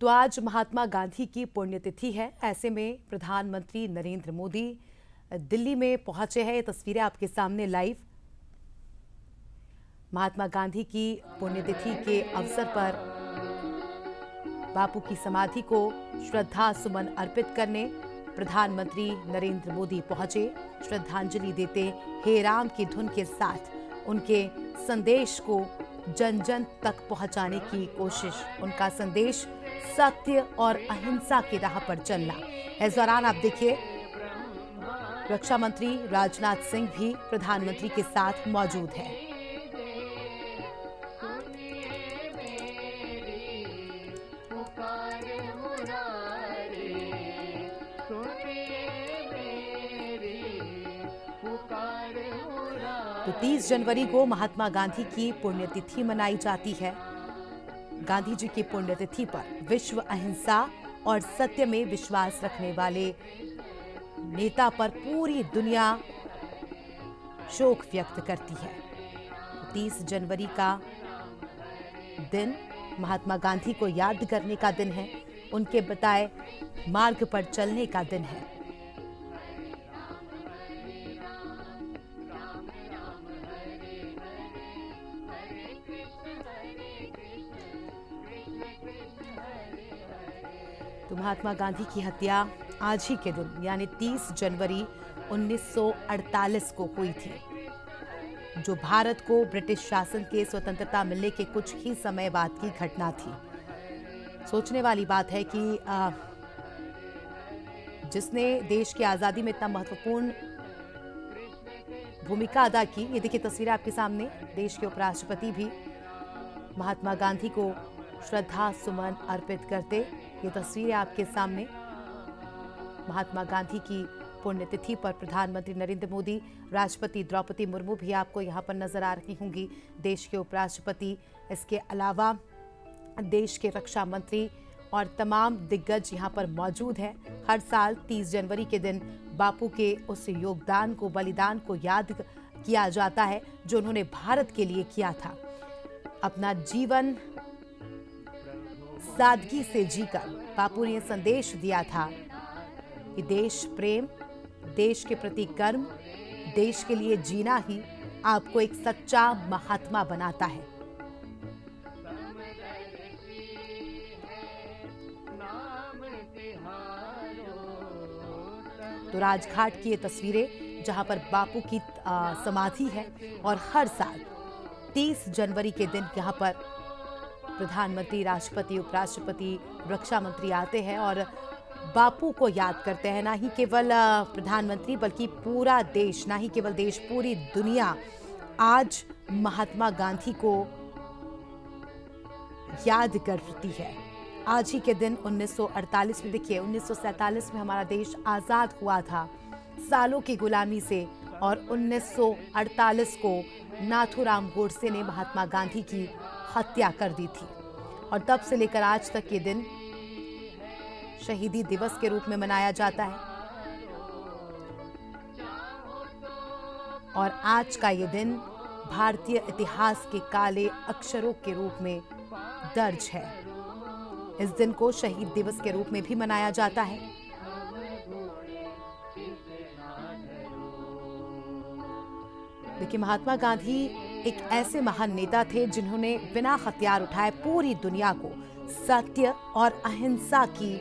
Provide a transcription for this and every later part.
तो आज महात्मा गांधी की पुण्यतिथि है। ऐसे में प्रधानमंत्री नरेंद्र मोदी दिल्ली में पहुंचे हैं। ये तस्वीरें आपके सामने लाइव। महात्मा गांधी की पुण्यतिथि के अवसर पर बापू की समाधि को श्रद्धा सुमन अर्पित करने प्रधानमंत्री नरेंद्र मोदी पहुंचे। श्रद्धांजलि देते हे राम की धुन के साथ उनके संदेश को जन जन तक पहुंचाने की कोशिश। उनका संदेश सत्य और अहिंसा की राह पर चलना। इस दौरान आप देखिए रक्षा मंत्री राजनाथ सिंह भी प्रधानमंत्री के साथ मौजूद हैं। तो 30 जनवरी को महात्मा गांधी की पुण्यतिथि मनाई जाती है। गांधी जी की पुण्यतिथि पर विश्व अहिंसा और सत्य में विश्वास रखने वाले नेता पर पूरी दुनिया शोक व्यक्त करती है। 30 जनवरी का दिन महात्मा गांधी को याद करने का दिन है। उनके बताए मार्ग पर चलने का दिन है। तो महात्मा गांधी की हत्या आज ही के दिन यानी 30 जनवरी 1948 को हुई थी, जो भारत को ब्रिटिश शासन के स्वतंत्रता मिलने के कुछ ही समय बाद की घटना थी। सोचने वाली बात है कि जिसने देश की आजादी में इतना महत्वपूर्ण भूमिका अदा की। ये देखिए तस्वीरें आपके सामने। देश के उपराष्ट्रपति भी महात्मा गांधी को श्रद्धा सुमन अर्पित करते। ये तस्वीरें आपके सामने। महात्मा गांधी की पुण्यतिथि पर प्रधानमंत्री नरेंद्र मोदी, राष्ट्रपति द्रौपदी मुर्मू भी आपको यहाँ पर नजर आ रही होंगी। देश के उपराष्ट्रपति, इसके अलावा देश के रक्षा मंत्री और तमाम दिग्गज यहाँ पर मौजूद हैं। हर साल 30 जनवरी के दिन बापू के उस योगदान को, बलिदान को याद किया जाता है जो उन्होंने भारत के लिए किया था। अपना जीवन सादगी से जीकर बापू ने संदेश दिया था कि देश प्रेम, देश के प्रति कर्म, देश के लिए जीना ही आपको एक सच्चा महात्मा बनाता है। तो राजघाट की ये तस्वीरें जहां पर बापू की समाधि है और हर साल 30 जनवरी के दिन यहां पर प्रधानमंत्री, राष्ट्रपति, उपराष्ट्रपति, रक्षा मंत्री आते हैं और बापू को याद करते हैं। ना ही केवल प्रधानमंत्री बल्कि पूरा देश, ना ही केवल देश, पूरी दुनिया आज महात्मा गांधी को याद करती है। आज ही के दिन 1948 में, देखिए 1947 में हमारा देश आजाद हुआ था सालों की गुलामी से, और 1948 को नाथूराम गोडसे ने महात्मा गांधी की हत्या कर दी थी। और तब से लेकर आज तक ये दिन शहीदी दिवस के रूप में मनाया जाता है। और आज का ये दिन भारतीय इतिहास के काले अक्षरों के रूप में दर्ज है। इस दिन को शहीद दिवस के रूप में भी मनाया जाता है। देखिए महात्मा गांधी एक ऐसे महान नेता थे जिन्होंने बिना हथियार उठाए पूरी दुनिया को सत्य और अहिंसा की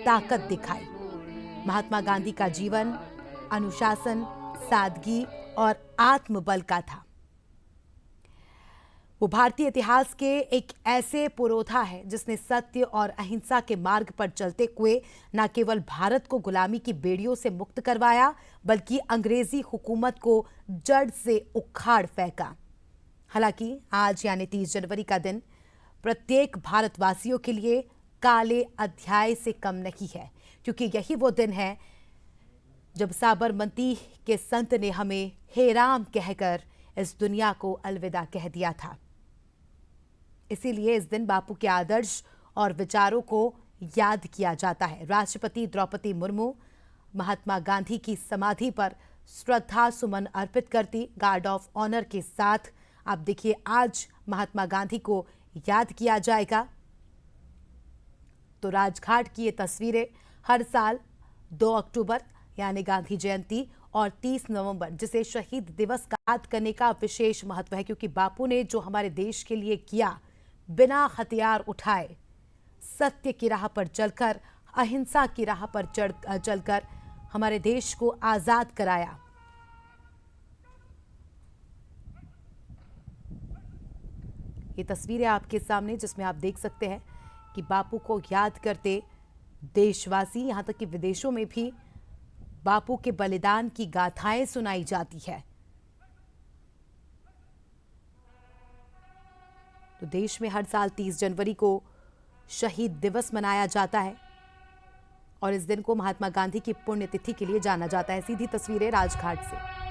ताकत दिखाई। महात्मा गांधी का जीवन अनुशासन, सादगी और आत्मबल का था। वो भारतीय इतिहास के एक ऐसे पुरोधा है जिसने सत्य और अहिंसा के मार्ग पर चलते हुए न केवल भारत को गुलामी की बेड़ियों से मुक्त करवाया, बल्कि अंग्रेजी हुकूमत को जड़ से उखाड़ फेंका। हालांकि आज यानी 30 जनवरी का दिन प्रत्येक भारतवासियों के लिए काले अध्याय से कम नहीं है, क्योंकि यही वो दिन है जब साबरमती के संत ने हमें हे राम कहकर इस दुनिया को अलविदा कह दिया था। इसीलिए इस दिन बापू के आदर्श और विचारों को याद किया जाता है। राष्ट्रपति द्रौपदी मुर्मू महात्मा गांधी की समाधि पर श्रद्धा सुमन अर्पित करती। गार्ड ऑफ ऑनर के साथ आप देखिए आज महात्मा गांधी को याद किया जाएगा। तो राजघाट की ये तस्वीरें हर साल 2 अक्टूबर यानी गांधी जयंती और 30 नवंबर जिसे शहीद दिवस का याद करने का विशेष महत्व है, क्योंकि बापू ने जो हमारे देश के लिए किया, बिना हथियार उठाए सत्य की राह पर चलकर, अहिंसा की राह पर चलकर हमारे देश को आजाद कराया। ये तस्वीरें आपके सामने जिसमें आप देख सकते हैं कि बापू को याद करते देशवासी, यहां तक कि विदेशों में भी बापू के बलिदान की गाथाएं सुनाई जाती है। तो देश में हर साल 30 जनवरी को शहीद दिवस मनाया जाता है और इस दिन को महात्मा गांधी की पुण्यतिथि के लिए जाना जाता है। सीधी तस्वीरें राजघाट से।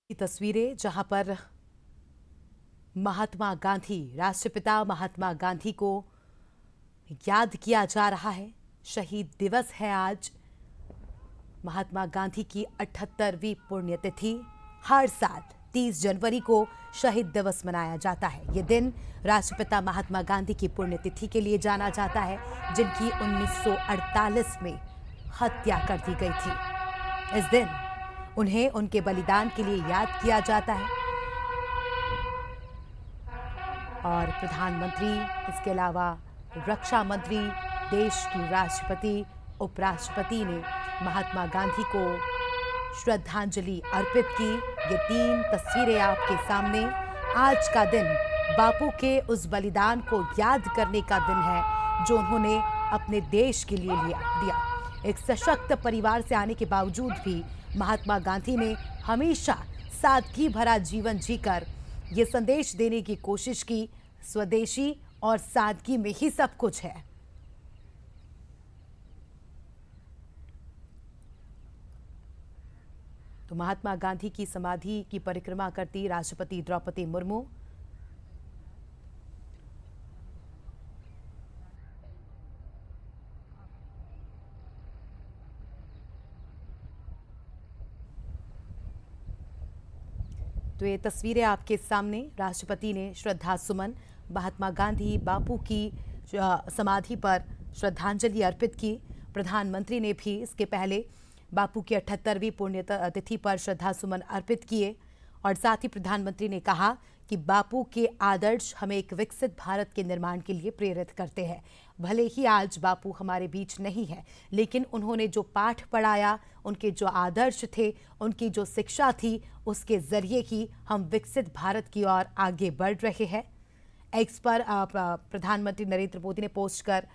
की तस्वीरें जहां पर महात्मा गांधी, राष्ट्रपिता महात्मा गांधी को याद किया जा रहा है। शहीद दिवस है आज। महात्मा गांधी की 78वीं पुण्यतिथि। हर साल 30 जनवरी को शहीद दिवस मनाया जाता है। ये दिन राष्ट्रपिता महात्मा गांधी की पुण्यतिथि के लिए जाना जाता है, जिनकी 1948 में हत्या कर दी गई थी। इस दिन उन्हें उनके बलिदान के लिए याद किया जाता है और प्रधानमंत्री, इसके अलावा रक्षा मंत्री, देश की राष्ट्रपति, उपराष्ट्रपति ने महात्मा गांधी को श्रद्धांजलि अर्पित की। ये 3 तस्वीरें आपके सामने। आज का दिन बापू के उस बलिदान को याद करने का दिन है जो उन्होंने अपने देश के लिए दिया। एक सशक्त परिवार से आने के बावजूद भी महात्मा गांधी ने हमेशा सादगी भरा जीवन जीकर ये संदेश देने की कोशिश की, स्वदेशी और सादगी में ही सब कुछ है। तो महात्मा गांधी की समाधि की परिक्रमा करती राष्ट्रपति द्रौपदी मुर्मू। तो ये तस्वीरें आपके सामने, राष्ट्रपति ने श्रद्धा सुमन महात्मा गांधी बापू की समाधि पर श्रद्धांजलि अर्पित की। प्रधानमंत्री ने भी इसके पहले बापू की 78वीं पुण्यतिथि पर श्रद्धा सुमन अर्पित किए और साथ ही प्रधानमंत्री ने कहा कि बापू के आदर्श हमें एक विकसित भारत के निर्माण के लिए प्रेरित करते हैं। भले ही आज बापू हमारे बीच नहीं है, लेकिन उन्होंने जो पाठ पढ़ाया, उनके जो आदर्श थे, उनकी जो शिक्षा थी, उसके जरिए ही हम विकसित भारत की ओर आगे बढ़ रहे हैं। एक्स पर प्रधानमंत्री नरेंद्र मोदी ने पोस्ट कर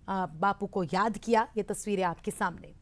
बापू को याद किया। ये तस्वीरें आपके सामने।